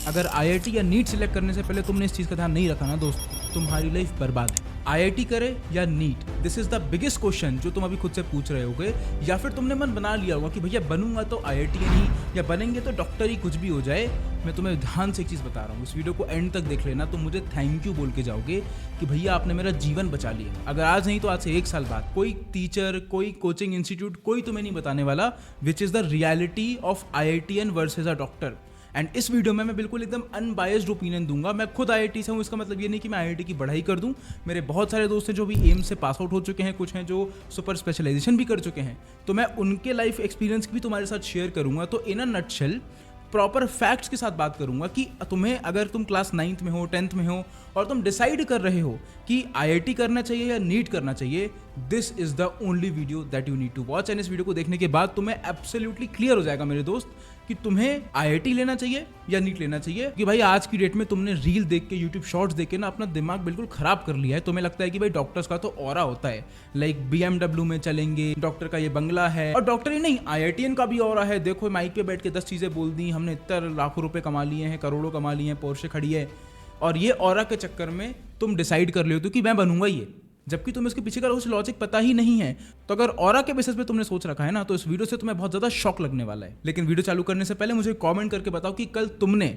अगर आईआईटी या NEET select करने से पहले तुमने इस चीज़ का ध्यान नहीं रखा ना दोस्त, तुम्हारी लाइफ बर्बाद है। आईआईटी करे या NEET, this is the biggest question जो तुम अभी खुद से पूछ रहे होगे, या फिर तुमने मन बना लिया होगा कि भैया बनूंगा तो आईआईटी ही, या बनेंगे तो डॉक्टर ही, कुछ भी हो जाए। मैं तुम्हें ध्यान से एक चीज़ बता रहा हूँ, इस वीडियो को एंड तक देख लेना, तुम मुझे थैंक यू बोल के जाओगे कि भैया आपने मेरा जीवन बचा लिया। अगर आज नहीं तो आज से 1 साल बाद कोई टीचर, कोई कोचिंग इंस्टीट्यूट, कोई तुम्हें नहीं बताने वाला which is the reality of IITian versus a doctor. And इस वीडियो में मैं बिल्कुल एकदम अनबायस्ड ओपिनियन दूंगा। मैं खुद आईआईटी से हूँ, इसका मतलब ये नहीं कि मैं आईआईटी की पढ़ाई कर दूँ। मेरे बहुत सारे दोस्त हैं जो भी एम्स से पास आउट हो चुके हैं, कुछ हैं जो सुपर स्पेशलाइजेशन भी कर चुके हैं, तो मैं उनके लाइफ एक्सपीरियंस भी तुम्हारे साथ शेयर करूंगा। तो इन अ नटशेल प्रॉपर फैक्ट्स के साथ बात करूंगा कि तुम्हें, अगर तुम क्लास 9th में हो, 10th में हो और तुम डिसाइड कर रहे हो कि आईआईटी करना चाहिए या नीट करना चाहिए, this is the only video that you need to watch. And इस वीडियो को देखने के बाद तुम्हें एब्सोल्युटली क्लियर हो जाएगा मेरे दोस्त कि तुम्हें आईआईटी लेना चाहिए या नीट लेना चाहिए। कि भाई आज की डेट में तुमने रील देख के, यूट्यूब शॉर्ट्स देख के ना अपना दिमाग बिल्कुल खराब कर लिया है। तुम्हें लगता है कि भाई डॉक्टर्स का तो ऑरा होता है, लाइक BMW में चलेंगे, डॉक्टर का ये बंगला है, और डॉक्टर ही नहीं आईआईटीएन का भी ऑरा है। देखो माइक पे बैठ के 10 चीजें बोल दी, हमने इतने लाखों रुपए कमा लिए हैं, करोड़ों कमा लिए हैं, पोर्शे खड़ी है, और ये ऑरा के चक्कर में तुम डिसाइड कर लेते हो कि मैं बनूंगा ये, जबकि तुम्हें इसके पीछे का कुछ लॉजिक पता ही नहीं है। तो अगर ऑरा के बेसिस पे तुमने सोच रखा है ना, तो इस वीडियो से तुम्हें बहुत ज्यादा शॉक लगने वाला है। लेकिन वीडियो चालू करने से पहले मुझे कमेंट करके बताओ कि कल तुमने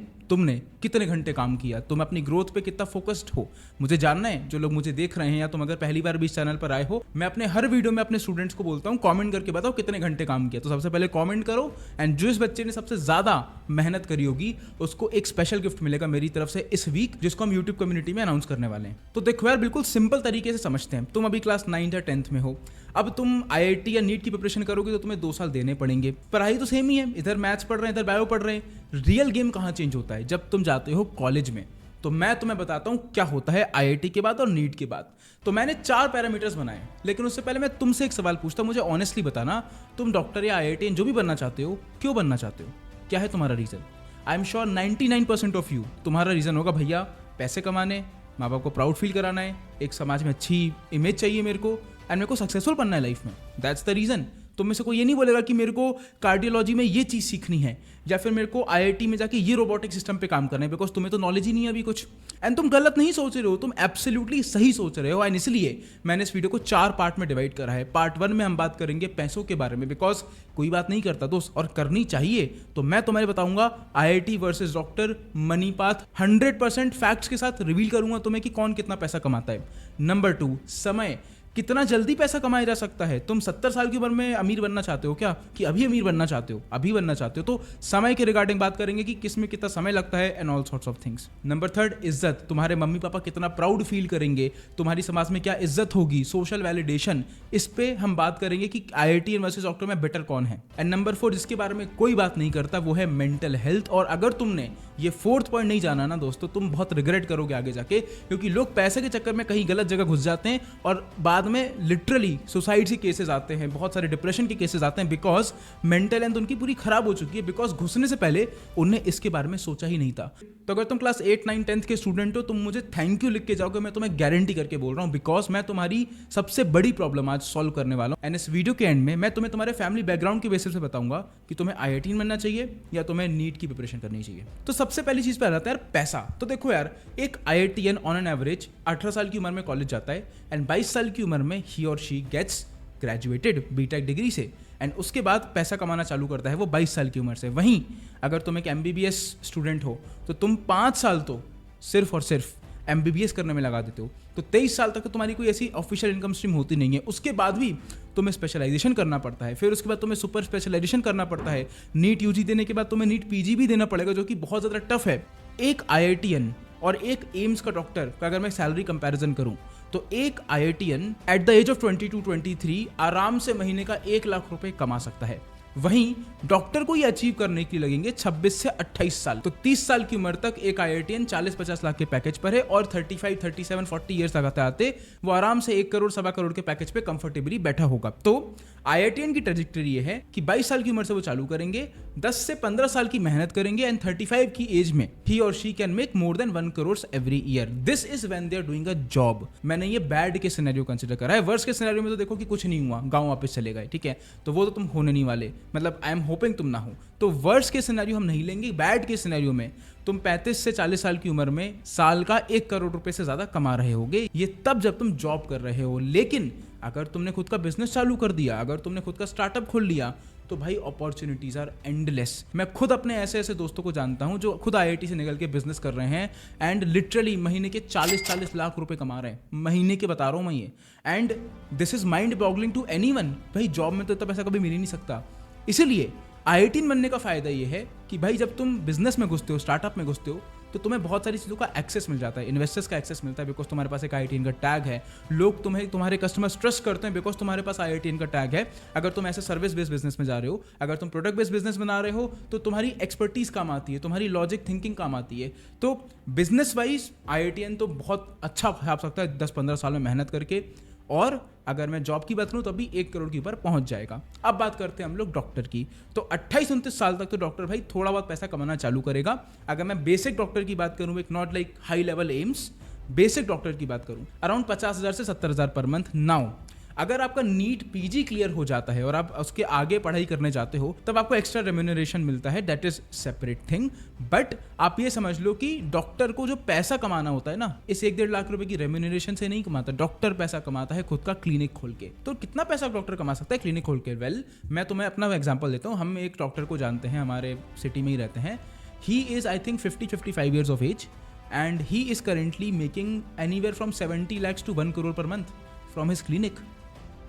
कितने घंटे काम किया, तुम अपनी ग्रोथ पे कितना फोकस्ड हो, मुझे जानना है। जो लोग मुझे देख रहे हैं या तुम अगर पहली बार भी इस चैनल पर आए हो, मैं अपने हर वीडियो में अपने स्टूडेंट्स को बोलता हूँ कमेंट करके बताओ कितने घंटे काम किया। तो सबसे पहले कमेंट करो, एंड जिस बच्चे ने सबसे ज्यादा मेहनत करी होगी उसको एक स्पेशल गिफ्ट मिलेगा मेरी तरफ से इस वीक, जिसको हम यूट्यूब कम्युनिटी में अनाउंस करने वाले हैं। तो देखो यार, बिल्कुल सिंपल तरीके से समझते हैं। तुम अभी क्लास 9 या 10th में हो, अब तुम आईआईटी या नीट की प्रिपरेशन करोगे तो तुम्हें 2 साल देने पड़ेंगे। पढ़ाई तो सेम ही है, इधर मैथ्स पढ़ रहे हैं, इधर बायो पढ़ रहे हैं। रियल गेम कहाँ चेंज होता है? जब तुम जाते हो कॉलेज में। तो मैं तुम्हें बताता हूँ क्या होता है आईआईटी के बाद और नीट के बाद। तो मैंने 4 पैरामीटर्स बनाए, लेकिन उससे पहले मैं तुमसे एक सवाल पूछता हूँ, मुझे ऑनेस्टली बताना, तुम डॉक्टर या आईआईटीएन जो भी बनना चाहते हो, क्यों बनना चाहते हो? क्या है तुम्हारा reason? I am sure 99% of you, तुम्हारा रीजन होगा भैया पैसे कमाने, माँ बाप को प्राउड फील कराना है, एक समाज में अच्छी इमेज चाहिए मेरे को, एंड मेरे को सक्सेसफुल बनना है लाइफ में। That's the reason. तुम में से कोई ये नहीं बोलेगा कि मेरे को कार्डियोलॉजी में ये चीज़ सीखनी है, या फिर मेरे को आईआईटी में जाके ये रोबोटिक सिस्टम पे काम करना है, बिकॉज तुम्हें तो नॉलेज ही नहीं है अभी कुछ। एंड तुम गलत नहीं सोच रहे हो, तुम एब्सोल्युटली सही सोच रहे हो। एंड इसलिए मैंने इस वीडियो को 4 पार्ट में डिवाइड करा है। पार्ट 1 में हम बात करेंगे पैसों के बारे में, बिकॉज कोई बात नहीं करता दोस्त, और करनी चाहिए। तो मैं तुम्हें बताऊंगा IIT versus doctor, money path, 100% facts के साथ रिवील करूंगा तुम्हें कि कौन कितना पैसा कमाता है। नंबर 2, समय, कितना जल्दी पैसा कमाया जा सकता है। तुम 70 साल की उम्र में अमीर बनना चाहते हो क्या? कि अभी अमीर बनना चाहते हो, अभी बनना चाहते हो? तो समय के रिगार्डिंग बात करेंगे कि किस में कितना समय लगता है, and all sorts of things. Number 3, इज्जत, तुम्हारे मम्मी पापा कितना प्राउड फील करेंगे, तुम्हारी समाज में क्या इज्जत होगी, सोशल वैलिडेशन, इस पे हम बात करेंगे कि आईआईटीएन वर्सेस डॉक्टर में बेटर कौन है। एंड नंबर 4, जिसके बारे में कोई बात नहीं करता, वो है मेंटल हेल्थ। और अगर तुमने ये 4th पॉइंट नहीं जाना ना दोस्तों, तुम बहुत रिग्रेट करोगे आगे जाके, क्योंकि लोग पैसे के चक्कर में कहीं गलत जगह घुस जाते हैं और बाद में लिटरली सुसाइड के केसेस आते हैं, बहुत सारे डिप्रेशन के केसेस आते हैं, बिकॉज मेंटल हेल्थ उनकी पूरी खराब हो चुकी है, बिकॉज घुसने से पहले उन्हें इसके बारे में सोचा ही नहीं था। तो अगर तुम क्लास 8, 9, 10th के स्टूडेंट हो, तुम मुझे थैंक यू लिख के जाओगे, मैं तुम्हें गारंटी करके बोल रहा हूँ, बिकॉज मैं तुम्हारी सबसे बड़ी प्रॉब्लम आज सॉल्व करने वाला हूँ। एंड इस वीडियो के एंड में मैं तुम्हें तुम्हारे फैमिली बैकग्राउंड के बेसिस पे बताऊंगा कि तुम्हें आईआईटी बनना चाहिए या तुम्हें नीट की प्रिपरेशन करनी चाहिए। तो सबसे पहली चीज पे आ जाता है यार पैसा। तो देखो यार, एक आईआईटीएन ऑन एन एवरेज 18 साल की उम्र में कॉलेज जाता है, एंड 22 साल की उम्र में ही और she gets graduated B Tech degree से, एंड उसके बाद पैसा कमाना चालू करता है वो 22 साल की उम्र से। वहीं अगर तुम एक एमबीबीएस स्टूडेंट हो तो तुम 5 साल तो सिर्फ और सिर्फ एमबीबीएस करने में लगा देते हो। तो 23 साल तक तो तुम्हारी कोई ऐसी ऑफिशियल इनकम स्ट्रीम होती नहीं है। उसके बाद भी तुम्हें स्पेशलाइजेशन करना पड़ता है, फिर उसके बाद तुम्हें सुपर स्पेशलाइजेशन करना पड़ता है, नीट यूजी देने के बाद तुम्हें नीट पीजी भी देना पड़ेगा, जो कि बहुत ज़्यादा टफ है। एक आईआईटीएन और एक एम्स का डॉक्टर का अगर मैं सैलरी कंपैरिजन करूं, तो एक IITian at the age of 22-23 आराम से महीने का 1 लाख रुपए कमा सकता है। वहीं डॉक्टर को ये अचीव करने के लिए लगेंगे 26 से 28 साल। तो 30 साल की उम्र तक एक आईआईटीएन 40-50 लाख के पैकेज पर है, और 35, 37, 40 ईयर्स तक आते आते वो आराम से 1 करोड़, 1.25 करोड़ के पैकेज पे कंफर्टेबली बैठा होगा। तो आईआईटीएन की ट्रेजेक्टरी ये है कि 22 साल की उम्र से वो चालू करेंगे, 10 से 15 साल की मेहनत करेंगे, एंड 35 की एज में ही और she can make more than 1 crore every year. This is when they are doing a job. मैंने ये बैड के सिनेरियो कंसिडर करा है। वर्स्ट के सिनेरियो में तो देखो कि कुछ नहीं हुआ, गांव वापस चले गए, ठीक है, तो वो तो तुम होने नहीं वाले, मतलब आई एम होपिंग तुम ना हो। तो वर्स्ट के सिनेरियो हम नहीं लेंगे। बैड के सिनेरियो में तुम 35 से 40 साल की उम्र में साल का 1 करोड़ रुपए से ज़्यादा कमा रहे होगे। ये तब जब तुम जॉब कर रहे हो। लेकिन अगर तुमने खुद का बिजनेस चालू कर दिया, अगर तुमने खुद का स्टार्टअप खोल लिया, तो भाई अपॉर्चुनिटीज़ आर एंडलेस। मैं खुद अपने ऐसे ऐसे दोस्तों को जानता हूं जो खुद आईआईटी से निकल के बिजनेस कर रहे हैं एंड लिटरली महीने के 40-40 लाख रुपए कमा रहे हैं, महीने के बता रहा हूं मैं ये। And this is mind boggling to anyone. भाई जॉब में तो इतना पैसा कभी मिल ही नहीं सकता। इसीलिए आईआईटी बनने का फायदा ये है कि भाई जब तुम बिजनेस में घुसते हो, स्टार्टअप में घुसते हो, तो तुम्हें बहुत सारी चीज़ों का एक्सेस मिल जाता है। इन्वेस्टर्स का एक्सेस मिलता है बिकॉज तुम्हारे पास एक आईआईटीएन का टैग है। लोग तुम्हारे कस्टमर्स ट्रस्ट करते हैं बिकॉज तुम्हारे पास आईआईटीएन का टैग है। अगर तुम ऐसे सर्विस बेस्ड बिजनेस में जा रहे हो, अगर तुम प्रोडक्ट बेस्ड बिजनेस बना रहे हो, तो तुम्हारी एक्सपर्टीज काम आती है, तुम्हारी लॉजिक थिंकिंग काम आती है। तो बिजनेस वाइज आईआईटीएन तो बहुत अच्छा छाप सकता है 10-15 साल में मेहनत करके। और अगर मैं जॉब की बात करूं तो अभी 1 करोड़ के ऊपर पहुंच जाएगा। अब बात करते हैं हम लोग डॉक्टर की। तो 28-29 साल तक तो डॉक्टर भाई थोड़ा बहुत पैसा कमाना चालू करेगा। अगर मैं बेसिक डॉक्टर की बात करूं, एक not like high level AIIMS, basic doctor की बात करूं, अराउंड 50,000 से 70,000 पर मंथ। नाउ अगर आपका नीट पीजी क्लियर हो जाता है और आप उसके आगे पढ़ाई करने जाते हो, तब आपको एक्स्ट्रा रेम्यूनरेशन मिलता है, that is separate thing. But आप ये समझ लो कि डॉक्टर को जो पैसा कमाना होता है ना, इस 1-1.5 लाख रुपए की रेम्यूनरेशन से नहीं कमाता। डॉक्टर पैसा कमाता है खुद का क्लिनिक खोल के। तो कितना पैसा डॉक्टर कमा सकता है क्लिनिक खोल के? वेल, मैं तुम्हें अपना एग्जाम्पल देता हूँ। हम एक डॉक्टर को जानते हैं, हमारे सिटी में ही रहते हैं। He is I think 50-55 years of age and he is currently making anywhere from 70 lakhs to 1 crore per month from his clinic.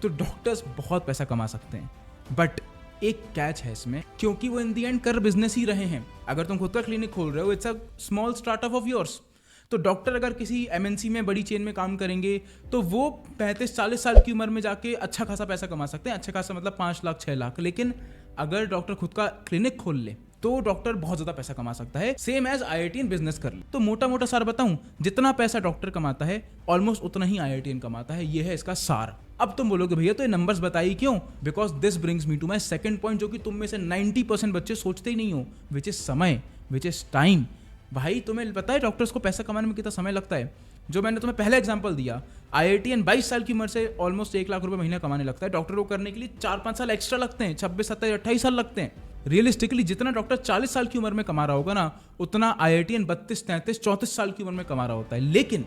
तो डॉक्टर्स बहुत पैसा कमा सकते हैं, बट एक कैच है इसमें, क्योंकि वो इन दी एंड कर बिजनेस ही रहे हैं। अगर तुम खुद का क्लिनिक खोल रहे हो, it's a small startup of yours. तो डॉक्टर अगर किसी एमएनसी में, बड़ी चेन में काम करेंगे, तो वो 35-40 साल की उम्र में जाके अच्छा खासा पैसा कमा सकते हैं। अच्छा खासा मतलब 5 लाख 6 लाख। लेकिन अगर डॉक्टर खुद का क्लिनिक खोल ले तो डॉक्टर बहुत ज्यादा पैसा कमा सकता है, सेम एज आईआईटीएन बिजनेस कर ले। तो मोटा मोटा सार बताऊं, जितना पैसा डॉक्टर कमाता है ऑलमोस्ट उतना ही आईआईटीएन कमाता है। ये है इसका सार। अब तुम बोलोगे भैया तो ये नंबर्स बताइए क्यों? Because this brings me to my second point, जो कि तुम में से 90% बच्चे सोचते ही नहीं हो, विच इज समय, विच इज टाइम। भाई तुम्हें पता है डॉक्टर्स को पैसा कमाने में कितना समय लगता है? जो मैंने तुम्हें पहले एग्जांपल दिया, आईआईटीएन 22 साल की उम्र से ऑलमोस्ट 1 लाख रुपए महीना कमाने लगता है। डॉक्टर को करने के लिए 4-5 साल एक्स्ट्रा लगते हैं, 26, 27, 28 साल लगते हैं। रियलिस्टिकली जितना डॉक्टर 40 साल की उम्र में कमा रहा होगा ना, उतना आईआईटीएन 32, 33, 34 साल की उम्र में कमा रहा होता है। लेकिन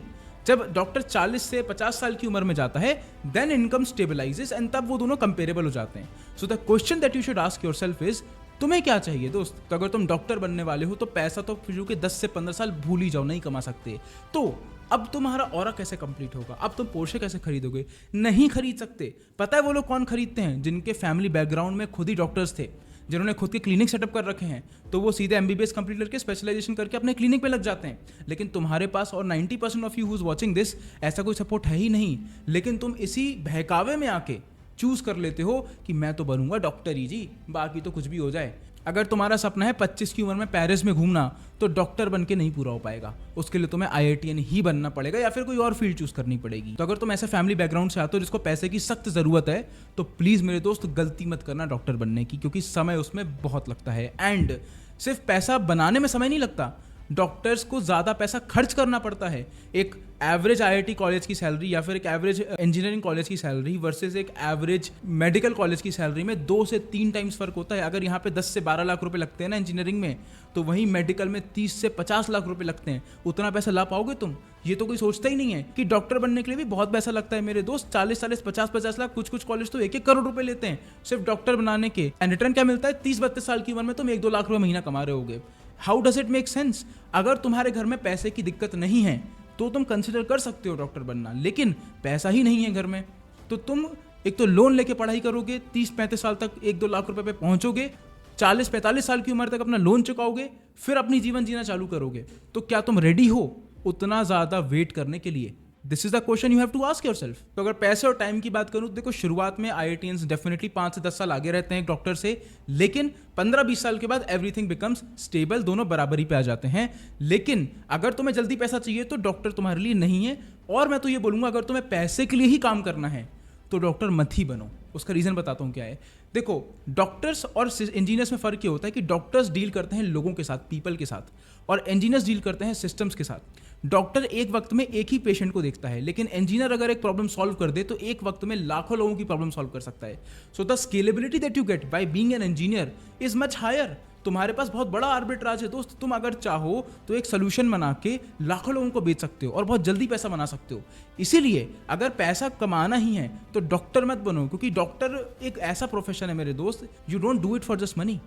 जब डॉक्टर 40 से 50 साल की उम्र में जाता है, देन इनकम स्टेबलाइजेस एंड तब वो दोनों कंपेरेबल हो जाते हैं। So the question that you should ask yourself is, तुम्हें क्या चाहिए दोस्त? तो अगर तुम डॉक्टर बनने वाले हो तो पैसा तो शुरू के 10 से 15 साल भूल ही जाओ, नहीं कमा सकते। तो अब तुम्हारा ऑरा कैसे कंप्लीट होगा? अब तुम पोर्शे कैसे खरीदोगे? नहीं खरीद सकते। पता है वो लोग कौन खरीदते हैं? जिनके फैमिली बैकग्राउंड में खुद ही डॉक्टर्स थे, जिन्होंने खुद के क्लिनिक सेटअप कर रखे हैं, तो वो सीधे एमबीबीएस कंप्लीट करके स्पेशलाइजेशन करके अपने क्लिनिक पे लग जाते हैं। लेकिन तुम्हारे पास और 90% of you who is watching this, ऐसा कोई सपोर्ट है ही नहीं। लेकिन तुम इसी बहकावे में आके चूज कर लेते हो कि मैं तो बनूंगा डॉक्टर ही जी, बाकी तो कुछ भी हो जाए। अगर तुम्हारा सपना है 25 की उम्र में पेरिस में घूमना, तो डॉक्टर बन के नहीं पूरा हो पाएगा। उसके लिए तुम्हें आईआईटीएन ही बनना पड़ेगा या फिर कोई और फील्ड चूज करनी पड़ेगी। तो अगर तुम ऐसे फैमिली बैकग्राउंड से आते हो जिसको पैसे की सख्त जरूरत है, तो प्लीज मेरे दोस्त गलती मत करना डॉक्टर बनने की, क्योंकि समय उसमें बहुत लगता है। एंड सिर्फ पैसा बनाने में समय नहीं लगता, डॉक्टर्स को ज़्यादा पैसा खर्च करना पड़ता है। एक एवरेज आईआईटी कॉलेज की सैलरी या फिर एक एवरेज इंजीनियरिंग कॉलेज की सैलरी वर्सेस एक एवरेज मेडिकल कॉलेज की सैलरी में 2 से 3 टाइम्स फर्क होता है। अगर यहाँ पे 10 से 12 लाख रुपए लगते हैं ना इंजीनियरिंग में, तो वहीं मेडिकल में 30 से 50 लाख रुपए लगते हैं। उतना पैसा ला पाओगे तुम? ये तो कोई सोचता ही नहीं है कि डॉक्टर बनने के लिए भी बहुत पैसा लगता है मेरे दोस्त। 40-40, 50-50 लाख, कुछ कॉलेज तो 1-1 करोड़ रुपए लेते हैं सिर्फ डॉक्टर बनाने के। एंड रिटर्न क्या मिलता है? 30-32 साल की उम्र में तुम 1-2 लाख रुपए महीना कमा रहे होगे। How does it make sense? अगर तुम्हारे घर में पैसे की दिक्कत नहीं है तो तुम कंसिडर कर सकते हो डॉक्टर बनना, लेकिन पैसा ही नहीं है घर में, तो तुम एक तो लोन लेके पढ़ाई करोगे, 30-35 साल तक 1-2 लाख रुपए पे पहुंचोगे, 40-45 साल की उम्र तक अपना लोन चुकाओगे, फिर अपनी जीवन जीना चालू करोगे। तो क्या तुम रेडी हो उतना ज्यादा वेट करने के लिए? This is the question you have to ask yourself. तो अगर पैसे और टाइम की बात करूं तो देखो, शुरुआत में आईआईटीएंस डेफिनेटली 5 से 10 साल आगे रहते हैं डॉक्टर से, लेकिन 15-20 साल के बाद एवरीथिंग बिकम्स स्टेबल, दोनों बराबरी पे आ जाते हैं। लेकिन अगर तुम्हें जल्दी पैसा चाहिए तो डॉक्टर तुम्हारे लिए नहीं है। और मैं तो ये बोलूंगा, अगर तुम्हें पैसे के लिए ही काम करना है तो डॉक्टर मत ही बनो। उसका रीजन बताता हूँ क्या है। देखो, डॉक्टर्स और इंजीनियर्स में फर्क ये होता है कि डॉक्टर्स डील करते हैं लोगों के साथ, पीपल के साथ, और इंजीनियर्स डील करते हैं सिस्टम्स के साथ। डॉक्टर एक वक्त में एक ही पेशेंट को देखता है, लेकिन इंजीनियर अगर एक प्रॉब्लम सॉल्व कर दे तो एक वक्त में लाखों लोगों की प्रॉब्लम सॉल्व कर सकता है. So the scalability that you get by being an engineer is much higher. तुम्हारे पास बहुत बड़ा आर्बिट्राज है दोस्त. तुम अगर चाहो तो एक सोल्यूशन बना के लाखों लोगों को बेच सकते हो और बहुत जल्दी पैसा बना सकते हो. इसीलिए अगर पैसा कमाना ही है तो डॉक्टर मत बनो, क्योंकि डॉक्टर एक ऐसा प्रोफेशन है मेरे दोस्त, you don't do it for just money.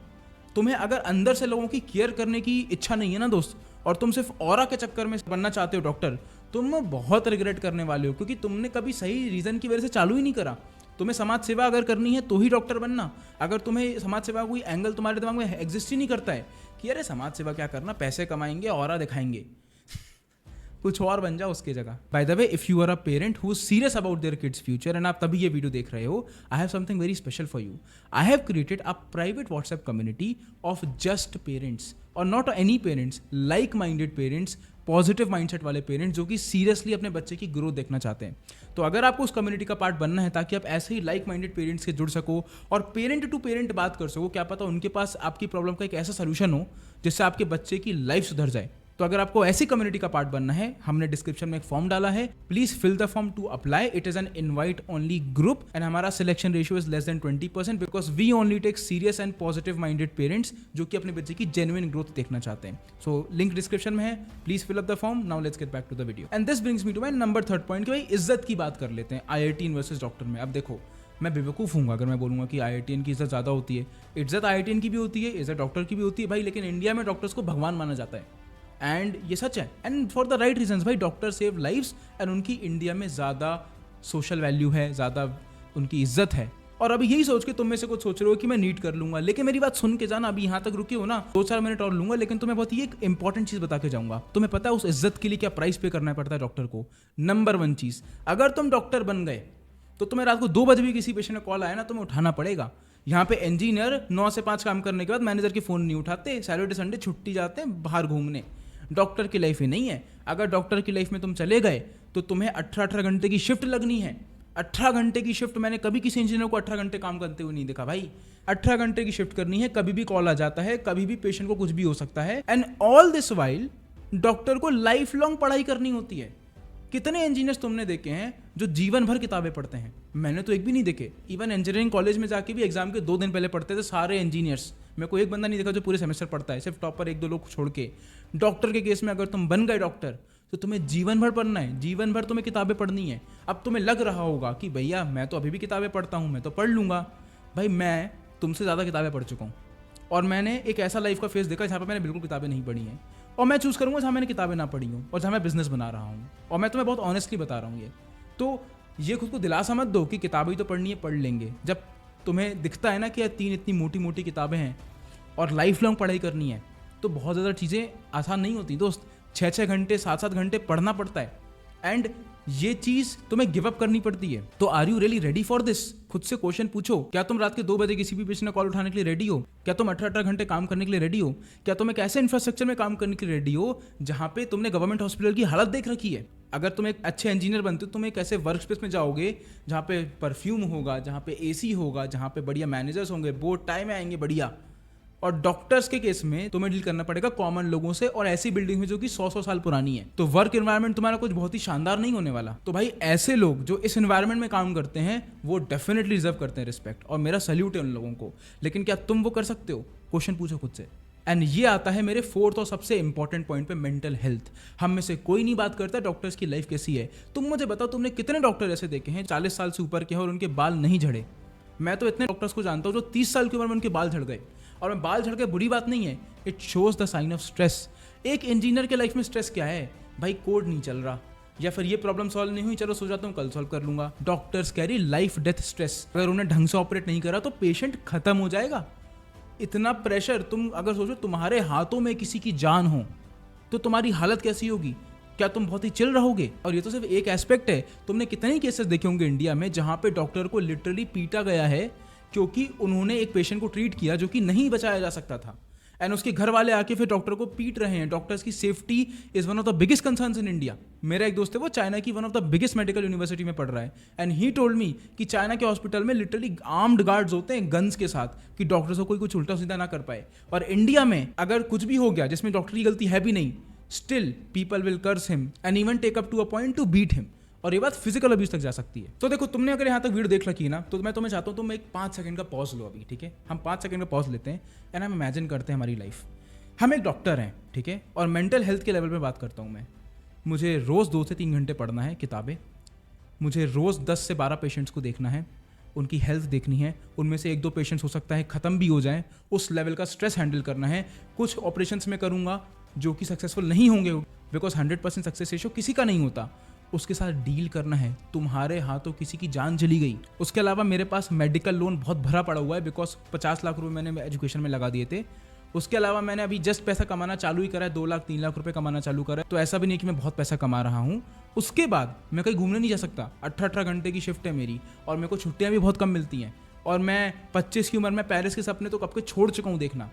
तुम्हें अगर अंदर से लोगों की केयर करने की इच्छा नहीं है ना दोस्त, और तुम सिर्फ ऑरा के चक्कर में बनना चाहते हो डॉक्टर, तुम बहुत रिग्रेट करने वाले हो, क्योंकि तुमने कभी सही रीजन की वजह से चालू ही नहीं करा. तुम्हें समाज सेवा अगर करनी है तो ही डॉक्टर बनना. अगर तुम्हें समाज सेवा कोई एंगल तुम्हारे दिमाग में एग्जिस्ट ही नहीं करता है कि अरे समाज सेवा क्या करना, पैसे कमाएंगे, ऑरा दिखाएंगे, कुछ और बन जाओ उसकी जगह. By the way, if you are a parent who is serious about their kids future and आप तभी ये वीडियो देख रहे हो, I have something very special for you. I have created a private WhatsApp community of just parents, और not any parents, like minded parents, positive mindset वाले parents जो कि सीरियसली अपने बच्चे की ग्रोथ देखना चाहते हैं. तो अगर आपको उस कम्युनिटी का पार्ट बनना है ताकि आप ऐसे ही लाइक माइंडेड पेरेंट्स से जुड़ सको और पेरेंट टू पेरेंट बात कर सको, क्या पता उनके पास आपकी प्रॉब्लम का एक ऐसा सोल्यूशन हो जिससे आपके बच्चे की लाइफ सुधर जाए. तो अगर आपको ऐसी कम्युनिटी का पार्ट बनना है, हमने डिस्क्रिप्शन में एक फॉर्म डाला है, please fill the form to apply. It is an invite only group and हमारा selection ratio is less than 20% because we only take serious and positive minded parents जो कि अपने बच्चे की जेन्युइन ग्रोथ देखना चाहते हैं. सो लिंक डिस्क्रिप्शन में है, please fill up the form. Now let's get back to the video and this brings me to my number 3 point कि भाई इज्जत की बात कर लेते हैं IITian वर्सेस डॉक्टर में. अब देखो, मैं बेवकूफ़ हूँ अगर मैं बोलूँगा कि IITian की इज्जत ज़्यादा होती है. इज्जत IITian की भी होती है, इज्जत डॉक्टर की भी होती है भाई, लेकिन इंडिया में डॉक्टर्स को भगवान माना जाता है एंड ये सच है and for the right reasons. भाई डॉक्टर सेव लाइव्स एंड उनकी इंडिया में ज़्यादा सोशल वैल्यू है, ज़्यादा उनकी इज्जत है. और अभी यही सोच के तुम में से कुछ सोच रहे हो कि मैं नीट कर लूंगा, लेकिन मेरी बात सुन के जाना, अभी यहाँ तक रुके हो ना, 2-4 मिनट और लूंगा, लेकिन तुम्हें बहुत ही एक इंपॉर्टेंट चीज़ बता के जाऊंगा. तुम्हें पता है उस इज्जत के लिए क्या प्राइस पे करना पड़ता है डॉक्टर को. नंबर 1 चीज़, अगर तुम डॉक्टर बन गए तो तुम्हें रात को 2 बजे भी किसी पेशेंट का कॉल आया ना, तुम्हें उठाना पड़ेगा. यहाँ पे इंजीनियर 9 से 5 काम करने के बाद मैनेजर के फ़ोन नहीं उठाते, सैटरडे संडे छुट्टी जाते हैं बाहर घूमने. डॉक्टर की लाइफ ही नहीं है. अगर डॉक्टर की लाइफ में तुम चले गए तो तुम्हें 18 घंटे की शिफ्ट लगनी है. 18 घंटे की शिफ्ट, मैंने कभी किसी इंजीनियर को 18 घंटे काम करते हुए नहीं देखा भाई. 18 घंटे की शिफ्ट करनी है, कभी भी कॉल आ जाता है, कभी भी पेशेंट को कुछ भी हो सकता है. And all this while doctor को लाइफ लॉन्ग पढ़ाई करनी होती है. कितने इंजीनियर्स तुमने देखे हैं जो जीवन भर किताबें पढ़ते हैं? मैंने तो एक भी नहीं देखे. इवन इंजीनियरिंग कॉलेज में जाके भी एग्जाम के 2 दिन पहले पढ़ते थे सारे इंजीनियर्स. मेरे को एक बंदा नहीं देखा जो पूरे सेमेस्टर पढ़ता है, सिर्फ टॉपर 1-2 लोग छोड़ के. डॉक्टर के केस में अगर तुम बन गए डॉक्टर तो तुम्हें जीवन भर पढ़ना है, जीवन भर तुम्हें किताबें पढ़नी है. अब तुम्हें लग रहा होगा कि भैया मैं तो अभी भी किताबें पढ़ता हूँ, मैं तो पढ़ लूँगा. भाई मैं तुमसे ज़्यादा किताबें पढ़ चुका हूँ और मैंने एक ऐसा लाइफ का फेस देखा जहाँ पर मैंने बिल्कुल किताबें नहीं पढ़ी हैं, और मैं चूज़ करूँगा जहाँ मैंने किताबें ना पढ़ी हूँ और जहाँ मैं बिजनेस बना रहा हूँ. और मैं तुम्हें बहुत ऑनेस्टली बता रहा हूँ ये. तो ये खुद को दिलासा मत दो कि किताबें तो पढ़नी है, पढ़ लेंगे. जब तुम्हें दिखता है ना कि 3 इतनी मोटी मोटी किताबें हैं और लाइफ लॉन्ग पढ़ाई करनी है, तो बहुत ज़्यादा चीज़ें आसान नहीं होती दोस्त. 6-6 घंटे 7-7 घंटे पढ़ना पड़ता है एंड ये चीज़ तुम्हें गिव अप करनी पड़ती है. तो are you really ready for this? खुद से क्वेश्चन पूछो. क्या तुम रात के 2 बजे किसी भी पेशेंट का कॉल उठाने के लिए रेडी हो? क्या तुम 18 घंटे काम करने के लिए रेडी हो? क्या तुम एक ऐसे इंफ्रास्ट्रक्चर में काम करने के लिए रेडी हो जहाँ पे तुमने गवर्नमेंट हॉस्पिटल की हालत देख रखी है? अगर तुम एक अच्छे इंजीनियर बनते हो, तुम एक ऐसे वर्क स्पेस में जाओगे जहाँ पे परफ्यूम होगा, जहाँ पे AC होगा, जहाँ पे बढ़िया मैनेजर्स होंगे, बोर्ड टाइम आएंगे बढ़िया. और डॉक्टर्स के केस में तुम्हें डील करना पड़ेगा कॉमन लोगों से और ऐसी बिल्डिंग में जो कि 100-100 साल पुरानी है. तो वर्क एनवायरनमेंट तुम्हारा कुछ बहुत ही शानदार नहीं होने वाला. तो भाई ऐसे लोग जो इस एनवायरनमेंट में काम करते हैं वो डेफिनेटली डिजर्व करते हैं रिस्पेक्ट, और मेरा सल्यूट है उन लोगों को. लेकिन क्या तुम वो कर सकते हो? क्वेश्चन पूछो खुद से. एंड ये आता है मेरे 4th और सबसे इंपॉर्टेंट पॉइंट पे, मेंटल हेल्थ. हम में से कोई नहीं बात करता डॉक्टर्स की लाइफ कैसी है. तुम मुझे बताओ, तुमने कितने डॉक्टर ऐसे देखे हैं 40 साल से ऊपर के हैं और उनके बाल नहीं झड़े? मैं तो इतने डॉक्टर्स को जानता हूँ जो 30 साल की उम्र में उनके बाल झड़ गए. और मैं बाल झड़ के बुरी बात नहीं है, it shows the sign of stress. एक इंजीनियर के लाइफ में स्ट्रेस क्या है भाई? कोड नहीं चल रहा या फिर ये प्रॉब्लम सॉल्व नहीं हुई, चलो सो जाता हूँ कल सॉल्व कर लूंगा. Doctors carry life death stress. अगर उन्हें ढंग से ऑपरेट नहीं करा तो पेशेंट खत्म हो जाएगा. इतना प्रेशर. तुम अगर सोचो तुम्हारे हाथों में किसी की जान हो तो तुम्हारी हालत कैसी होगी? क्या तुम बहुत ही चिल रहोगे? और ये तो सिर्फ एक एस्पेक्ट है. तुमने कितने ही केसेस देखे होंगे इंडिया में जहाँ पे डॉक्टर को लिटरली पीटा गया है क्योंकि उन्होंने एक पेशेंट को ट्रीट किया जो कि नहीं बचाया जा सकता था, एंड उसके घर वाले आके फिर डॉक्टर को पीट रहे हैं. डॉक्टर्स की safety is one of the biggest concerns in India. मेरा एक दोस्त है, वो चाइना की one of the biggest medical university में पढ़ रहा है, एंड ही टोल्ड मी कि चाइना के हॉस्पिटल में लिटरली आर्म्ड गार्ड्स होते हैं गन्स के साथ कि डॉक्टर्स को कोई कुछ उल्टा सीधा ना कर पाए. और इंडिया में अगर कुछ भी हो गया जिसमें डॉक्टर की गलती है भी नहीं still people will curse him and even take up to a point to beat him. और ये बात फिजिकल अब्यूज तक जा सकती है। तो देखो, तुमने अगर यहाँ तक वीडियो देख रखी है ना, तो मैं तुम्हें चाहता हूँ तुम एक 5 सेकंड का पॉज लो अभी, ठीक है? हम 5 सेकंड का पॉज लेते हैं एंड हम इमेजिन करते हैं हमारी लाइफ। हम एक डॉक्टर हैं, ठीक है? और मेंटल हेल्थ के लेवल पे बात करता हूँ मैं। मुझे रोज़ 2 से 3 घंटे पढ़ना है किताबें, मुझे रोज़ 10 से 12 पेशेंट्स को देखना है, उनकी हेल्थ देखनी है, उनमें से 1-2 पेशेंट्स हो सकता है ख़त्म भी हो जाएं, उस लेवल का स्ट्रेस हैंडल करना है। कुछ ऑपरेशंस में करूँगा जो कि सक्सेसफुल नहीं होंगे, बिकॉज 100% सक्सेस रेशो किसी का नहीं होता, उसके साथ डील करना है। तुम्हारे हाथों किसी की जान चली गई। उसके अलावा मेरे पास मेडिकल लोन बहुत भरा पड़ा हुआ है, बिकॉज 50 लाख रुपए मैंने एजुकेशन में लगा दिए थे। उसके अलावा मैंने अभी जस्ट पैसा कमाना चालू ही करा है, 2 लाख 3 लाख रुपए कमाना चालू करा है, तो ऐसा भी नहीं कि मैं बहुत पैसा कमा रहा हूँ। उसके बाद मैं कहीं घूमने नहीं जा सकता, 18 घंटे की शिफ्ट है मेरी, और मेरे को छुट्टियाँ भी बहुत कम मिलती हैं, और मैं 25 की उम्र में पेरिस के सपने तो कब के छोड़ चुका हूँ देखना।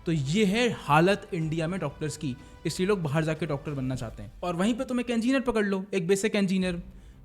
तो ये है हालत इंडिया में डॉक्टर्स की, इसलिए लोग बाहर जाके डॉक्टर बनना चाहते हैं। और वहीं पे तुम एक इंजीनियर पकड़ लो, एक बेसिक इंजीनियर,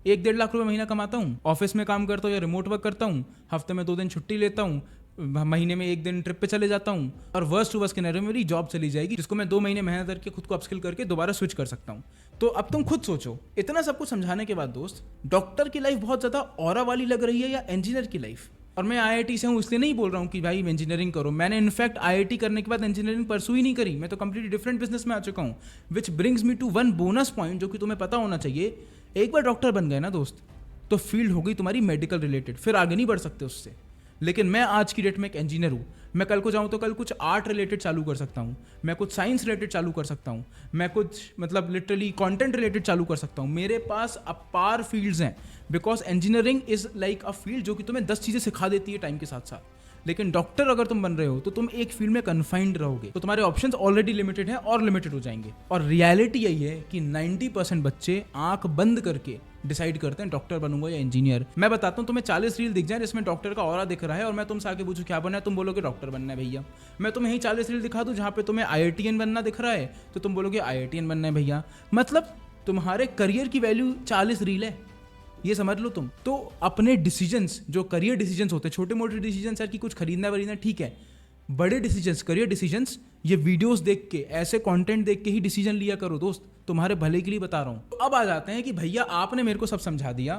1-1.5 लाख रुपए महीना कमाता हूँ, ऑफिस में काम करता हूँ या रिमोट वर्क करता हूँ, हफ्ते में 2 दिन छुट्टी लेता हूँ, महीने में 1 दिन ट्रिप पे चले जाता हूँ, और वर्स्ट टू वर्स्ट सिनेरियो में मेरी जॉब चली जाएगी, जिसको मैं 2 महीने मेहनत करके खुद को अपस्किल करके दोबारा स्विच कर सकता हूँ। तो अब तुम खुद सोचो, इतना सब कुछ समझाने के बाद दोस्त, डॉक्टर की लाइफ बहुत ज़्यादा ऑरा वाली लग रही है या इंजीनियर की लाइफ? और मैं IIT से हूँ इसलिए नहीं बोल रहा हूँ कि भाई इंजीनियरिंग करो। मैंने इनफैक्ट IIT करने के बाद इंजीनियरिंग परसू ही नहीं करी, मैं तो कंप्लीटली डिफरेंट बिजनेस में आ चुका हूँ। Which brings me to one bonus point जो कि तुम्हें पता होना चाहिए। एक बार डॉक्टर बन गए ना दोस्त, तो फील्ड हो गई तुम्हारी मेडिकल रिलेटेड, फिर आगे नहीं बढ़ सकते उससे। लेकिन मैं आज की डेट में एक इंजीनियर हूँ, मैं कल को जाऊँ तो कल कुछ आर्ट रिलेटेड चालू कर सकता हूँ, मैं कुछ साइंस रिलेटेड चालू कर सकता हूँ, मैं कुछ मतलब लिटरली कंटेंट रिलेटेड चालू कर सकता हूँ। मेरे पास अपार फील्ड्स हैं, because engineering is like a field जो कि तुम्हें 10 चीज़ें सिखा देती है टाइम के साथ साथ। लेकिन डॉक्टर अगर तुम बन रहे हो तो तुम एक फील्ड में कन्फाइंड रहोगे, तो तुम्हारे ऑप्शंस ऑलरेडी लिमिटेड हैं और लिमिटेड हो जाएंगे। और रियलिटी यही है कि 90% बच्चे आंख बंद करके डिसाइड करते हैं डॉक्टर बनूंगा या इंजीनियर। मैं बताता हूँ, तुम्हें 40 रील दिख जाए जिसमें डॉक्टर का ऑरा दिख रहा है, और मैं तुमसे आगे पूछूं क्या बनना है, तुम बोलोगे डॉक्टर बनना है भैया। मैं तुम्हें यही 40 रील दिखा दूं जहाँ पे तुम्हें IITian बनना दिख रहा है, तो तुम बोलोगे IITian बनना है भैया। मतलब तुम्हारे करियर की वैल्यू 40 रील है, ये समझ लो तुम। तो अपने डिसीजंस, जो करियर डिसीजंस होते हैं, छोटे मोटे डिसीजंस यार कि कुछ खरीदना वरीदना ठीक है, बड़े डिसीजंस, करियर डिसीजंस, ये वीडियोस देख के, ऐसे कंटेंट देख के ही डिसीजन लिया करो दोस्त, तुम्हारे भले के लिए बता रहा हूँ। तो अब आ जाते हैं कि भैया आपने मेरे को सब समझा दिया,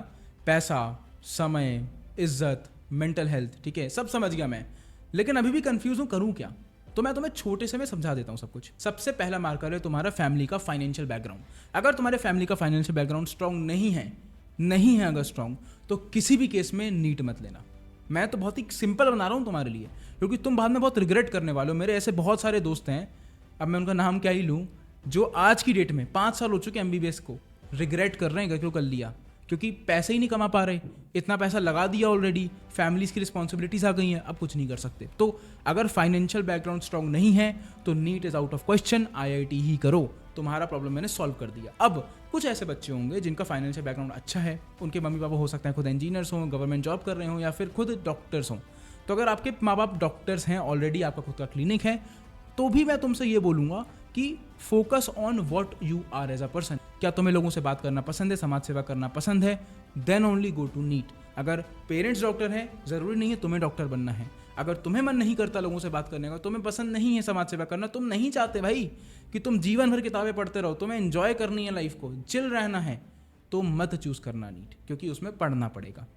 पैसा, समय, इज्जत, मेंटल हेल्थ, ठीक है, सब समझ गया मैं, लेकिन अभी भी कंफ्यूज हूँ, करूँ क्या? तो मैं तुम्हें छोटे से में समझा देता हूँ सब कुछ। सबसे पहला मार्कर है तुम्हारा फैमिली का फाइनेंशियल बैकग्राउंड। अगर तुम्हारे फैमिली का फाइनेंशियल बैकग्राउंड स्ट्रांग नहीं है अगर स्ट्रांग, तो किसी भी केस में नीट मत लेना। मैं तो बहुत ही सिंपल बना रहा हूँ तुम्हारे लिए, क्योंकि तुम बाद में बहुत रिग्रेट करने वाले हो। मेरे ऐसे बहुत सारे दोस्त हैं, अब मैं उनका नाम क्या ही लूँ, जो आज की डेट में 5 साल हो चुके MBBS को, रिग्रेट कर रहे हैं क्यों कर लिया, क्योंकि पैसे ही नहीं कमा पा रहे। इतना पैसा लगा दिया ऑलरेडी, फैमिलीज की रिस्पॉन्सिबिलिटीज आ गई हैं, अब कुछ नहीं कर सकते। तो अगर फाइनेंशियल बैकग्राउंड स्ट्रांग नहीं है तो NEET is out of question, IIT ही करो, तुम्हारा प्रॉब्लम मैंने सॉल्व कर दिया। अब कुछ ऐसे बच्चे होंगे जिनका फाइनेंशियल बैकग्राउंड अच्छा है, उनके मम्मी पापा हो सकते हैं खुद इंजीनियर्स हों, गवर्नमेंट जॉब कर रहे हों, या फिर खुद डॉक्टर्स हों। तो अगर आपके माँ बाप डॉक्टर्स हैं, ऑलरेडी आपका खुद का क्लिनिक है, तो भी मैं तुमसे ये बोलूँगा कि focus on what you are as a person. क्या तुम्हें लोगों से बात करना पसंद है, समाज सेवा करना पसंद है, then only go to NEET. अगर पेरेंट्स डॉक्टर हैं, ज़रूरी नहीं है तुम्हें डॉक्टर बनना है। अगर तुम्हें मन नहीं करता लोगों से बात करने का, तुम्हें पसंद नहीं है समाज सेवा करना, तुम नहीं चाहते भाई कि तुम जीवन भर किताबें पढ़ते रहो, तुम्हें एंजॉय करनी है लाइफ को, चिल रहना है, तो मत चूज़ करना नीट, क्योंकि उसमें पढ़ना पड़ेगा।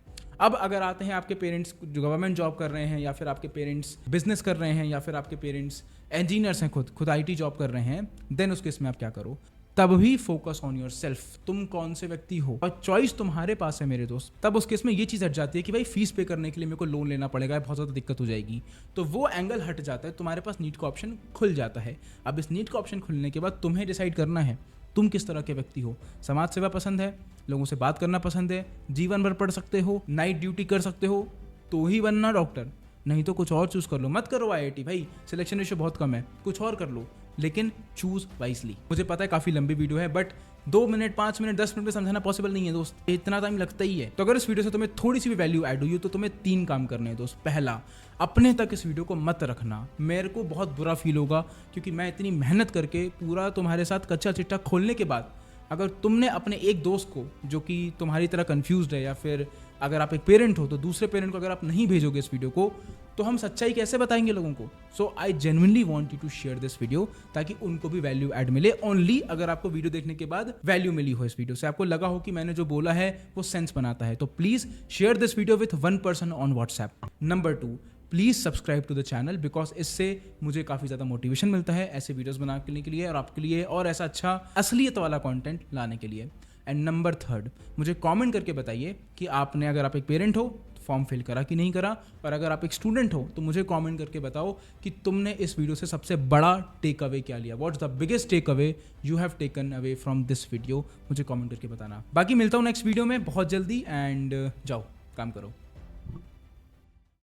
अब अगर आते हैं आपके पेरेंट्स जो गवर्नमेंट जॉब कर रहे हैं, या फिर आपके पेरेंट्स बिजनेस कर रहे हैं, या फिर आपके पेरेंट्स इंजीनियर्स हैं, खुद IT जॉब कर रहे हैं, देन उसके इसमें आप क्या करो, तब भी फोकस ऑन योर सेल्फ। तुम कौन से व्यक्ति हो और चॉइस तुम्हारे पास है मेरे दोस्त। तब उस केस में ये चीज़ हट जाती है कि भाई फीस पे करने के लिए मेरे को लोन लेना पड़ेगा, बहुत ज़्यादा दिक्कत हो जाएगी, तो वो एंगल हट जाता है, तुम्हारे पास नीट का ऑप्शन खुल जाता है। अब इस नीट का ऑप्शन खुलने के बाद तुम्हें डिसाइड करना है तुम किस तरह के व्यक्ति हो। समाज सेवा पसंद है, लोगों से बात करना पसंद है, जीवन भर पढ़ सकते हो, नाइट ड्यूटी कर सकते हो, तो ही बनना डॉक्टर, नहीं तो कुछ और चूज़ कर लो। मत करो IIT भाई, सिलेक्शन रेशियो बहुत कम है, कुछ और कर लो, लेकिन चूज वाइसली। मुझे पता है काफ़ी लंबी वीडियो है, बट 2 मिनट, 5 मिनट, 10 मिनट में समझाना पॉसिबल नहीं है दोस्त, इतना टाइम लगता ही है। तो अगर इस वीडियो से तुम्हें थोड़ी सी भी वैल्यू ऐड हुई तो तुम्हें 3 काम करने हैं दोस्त। पहला, अपने तक इस वीडियो को मत रखना, मेरे को बहुत बुरा फील होगा, क्योंकि मैं इतनी मेहनत करके पूरा तुम्हारे साथ कच्चा चिट्ठा खोलने के बाद अगर तुमने अपने एक दोस्त को जो कि तुम्हारी तरह कंफ्यूज्ड है, या फिर अगर आप एक पेरेंट हो तो दूसरे पेरेंट को अगर आप नहीं भेजोगे इस वीडियो को, तो हम सच्चाई कैसे बताएंगे लोगों को? So I genuinely want you to share this video ताकि उनको भी वैल्यू ऐड मिले। ओनली अगर आपको वीडियो देखने के बाद वैल्यू मिली हो इस वीडियो से, आपको लगा हो कि मैंने जो बोला है वो सेंस बनाता है, तो please share this video with 1 person on WhatsApp. Number 2, please subscribe to the channel because इससे मुझे काफ़ी ज़्यादा मोटिवेशन मिलता है ऐसे वीडियोस बनाने के लिए और आपके लिए और ऐसा अच्छा असलियत वाला कंटेंट लाने के लिए। एंड नंबर 3, मुझे कमेंट करके बताइए कि आपने, अगर आप एक पेरेंट हो, फॉर्म फिल करा कि नहीं करा, और अगर आप एक स्टूडेंट हो तो मुझे कमेंट करके बताओ कि तुमने इस वीडियो से सबसे बड़ा टेक अवे क्या लिया। What's the biggest takeaway you have taken away from this video, मुझे कमेंट करके बताना। बाकी मिलता हूँ नेक्स्ट वीडियो में बहुत जल्दी, एंड जाओ काम करो।